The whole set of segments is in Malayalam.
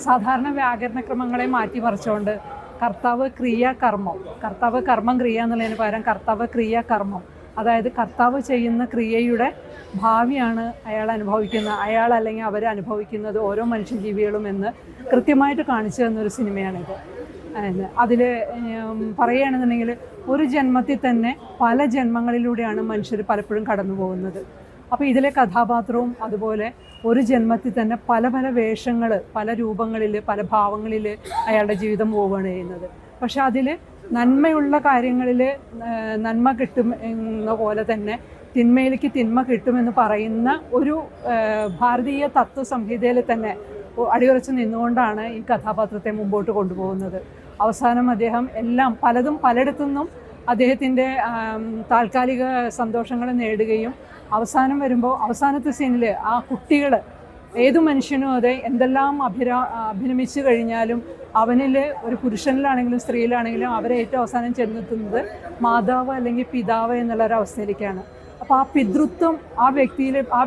സാധാരണ വ്യാകരണക്രമങ്ങളെ മാറ്റിമറിച്ചുകൊണ്ട് കർത്താവ് ക്രിയ കർമ്മം, കർത്താവ് കർമ്മം ക്രിയ എന്നുള്ളതിന് പകരം കർത്താവ് ക്രിയ കർമ്മം, അതായത് കർത്താവ് ചെയ്യുന്ന ക്രിയയുടെ ഭാവിയാണ് അയാൾ അല്ലെങ്കിൽ അവർ അനുഭവിക്കുന്നത് ഓരോ മനുഷ്യജീവികളും എന്ന് കൃത്യമായിട്ട് കാണിച്ചു തന്നൊരു സിനിമയാണിത്. അതിൽ പറയുകയാണെന്നുണ്ടെങ്കിൽ ഒരു ജന്മത്തിൽ തന്നെ പല ജന്മങ്ങളിലൂടെയാണ് മനുഷ്യർ പലപ്പോഴും കടന്നു പോകുന്നത്. അപ്പോൾ ഇതിലെ കഥാപാത്രവും അതുപോലെ ഒരു ജന്മത്തിൽ തന്നെ പല പല വേഷങ്ങൾ, പല രൂപങ്ങളിൽ, പല ഭാവങ്ങളിൽ അയാളുടെ ജീവിതം പോവുകയാണ് ചെയ്യുന്നത്. പക്ഷെ അതിൽ നന്മയുള്ള കാര്യങ്ങളിൽ നന്മ കിട്ടും എന്ന പോലെ തന്നെ തിന്മയിലേക്ക് തിന്മ കിട്ടുമെന്ന് പറയുന്ന ഒരു ഭാരതീയ തത്വസംഹിതയിൽ തന്നെ അടിയുറച്ച് നിന്നുകൊണ്ടാണ് ഈ കഥാപാത്രത്തെ മുമ്പോട്ട് കൊണ്ടുപോകുന്നത്. അവസാനം അദ്ദേഹം പലതും പലയിടത്തുനിന്നും അദ്ദേഹത്തിൻ്റെ താൽക്കാലിക സന്തോഷങ്ങൾ നേടുകയും അവസാനം വരുമ്പോൾ അവസാനത്തെ സീനിൽ ആ കുട്ടികൾ, ഏതു മനുഷ്യനും അതെ എന്തെല്ലാം അഭിനമിച്ചു കഴിഞ്ഞാലും അവനിൽ ഒരു പുരുഷനിലാണെങ്കിലും സ്ത്രീയിലാണെങ്കിലും അവരെ ഏറ്റവും അവസാനം ചെന്നെത്തുന്നത് മാതാവ് അല്ലെങ്കിൽ പിതാവ് എന്നുള്ളൊരവസ്ഥയിലേക്കാണ്. അപ്പോൾ ആ പിതൃത്വം ആ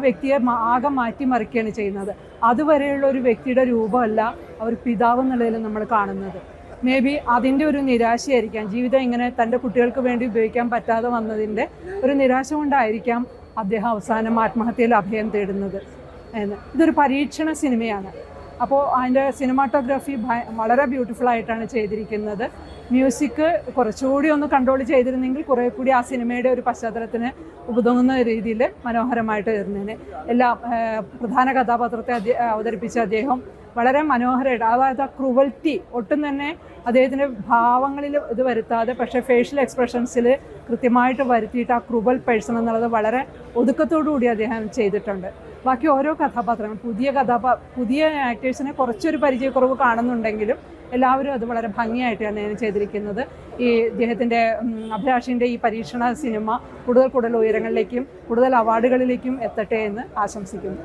വ്യക്തിയെ ആകെ മാറ്റിമറിക്കുകയാണ് ചെയ്യുന്നത്. അതുവരെയുള്ള ഒരു വ്യക്തിയുടെ രൂപമല്ല അവർ പിതാവ് എന്നുള്ളതിൽ നമ്മൾ കാണുന്നത്. മേ ബി അതിൻ്റെ ഒരു നിരാശയായിരിക്കാം, ജീവിതം ഇങ്ങനെ തൻ്റെ കുട്ടികൾക്ക് വേണ്ടി ഉപയോഗിക്കാൻ പറ്റാതെ വന്നതിൻ്റെ ഒരു നിരാശ കൊണ്ടായിരിക്കാം അദ്ദേഹം അവസാനം ആത്മഹത്യയിൽ അഭയം തേടുന്നത്. ഇതൊരു പരീക്ഷണ സിനിമയാണ്. അപ്പോൾ അതിൻ്റെ സിനിമാറ്റോഗ്രാഫി വളരെ ബ്യൂട്ടിഫുൾ ആയിട്ടാണ് ചെയ്തിരിക്കുന്നത്. മ്യൂസിക് കുറച്ചുകൂടി ഒന്ന് കൺട്രോൾ ചെയ്തിരുന്നെങ്കിൽ കുറേ കൂടി ആ സിനിമയുടെ ഒരു പശ്ചാത്തലത്തിന് ഉതകുന്ന രീതിയിൽ മനോഹരമായിട്ട് തീർന്നേനെ. പ്രധാന കഥാപാത്രത്തെ അവതരിപ്പിച്ച അദ്ദേഹം വളരെ മനോഹരമായിട്ട്, അതായത് ആ ക്രൂവൽറ്റി ഒട്ടും തന്നെ അദ്ദേഹത്തിൻ്റെ ഭാവങ്ങളിൽ ഇത് വരുത്താതെ പക്ഷേ ഫേഷ്യൽ എക്സ്പ്രഷൻസിൽ കൃത്യമായിട്ട് വരുത്തിയിട്ട് ആ ക്രൂവൽ പേഴ്സൺ എന്നുള്ളത് വളരെ ഒതുക്കത്തോടു കൂടി അദ്ദേഹം ചെയ്തിട്ടുണ്ട്. ബാക്കി ഓരോ കഥാപാത്രങ്ങളും പുതിയ ആക്ടേഴ്സിനെ കുറച്ചൊരു പരിചയക്കുറവ് കാണുന്നുണ്ടെങ്കിലും എല്ലാവരും അത് വളരെ ഭംഗിയായിട്ട് തന്നെയാണ് ചെയ്തിരിക്കുന്നത്. ഈ അദ്ദേഹത്തിൻ്റെ അഭിലാഷിൻ്റെ ഈ പരീക്ഷണ സിനിമ കൂടുതൽ ഉയരങ്ങളിലേക്കും കൂടുതൽ അവാർഡുകളിലേക്കും എത്തട്ടെ എന്ന് ആശംസിക്കുന്നു.